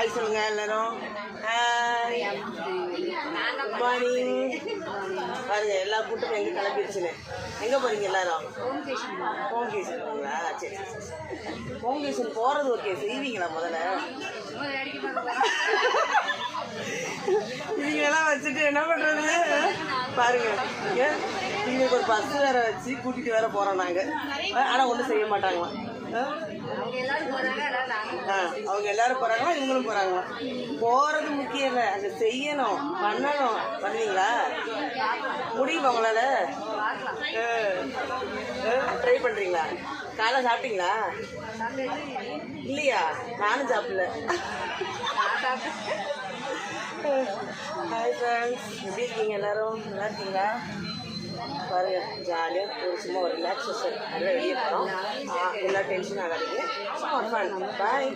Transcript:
Hi சொல்லுங்க எல்லாரும். Hi, good morning. பாருங்க எல்லா கூட்டமும் எங்கே கிளம்பிடுச்சுன்னு. எங்கே போகிறீங்க எல்லாரும்? ஹோம் டியூஷன் போங்களா? சரி சரி சரி. ஹோம் டியூஷன் போகிறது ஓகே, செய்வீங்களா முதல்ல? இவங்களெல்லாம் வச்சுட்டு என்ன பண்ணுறது பாருங்க. இவங்களுக்கு ஒரு பஸ் வேற வச்சு கூட்டிகிட்டு வேற போகிறோம் நாங்கள். ஆனால் ஒன்றும் செய்ய மாட்டாங்களாம். அவங்க எல்லாரும் போகிறாங்களா, இவங்களும் போகிறாங்களா? போகிறது முக்கியம் இல்லை, அங்கே செய்யணும், பண்ணணும். பண்ணுவீங்களா? முடியுமா உங்களால்? ட்ரை பண்ணுறீங்களா? காலை சாப்பிட்டீங்களா? இல்லையா? நானும் சாப்பிடல. ஹாய் ஃப்ரெண்ட்ஸ், எப்படி இருக்கீங்க எல்லாரும்? நல்லா இருக்கீங்களா? பாருங்க, ஜாலியாக ஒரு சும்மா ஒரு ரிலாக்ஸேஷன் நல்லா வெளியே போகிறோம். எல்லா டென்ஷன் ஆகாதீங்க, சும்மா ஃபன். பாய்.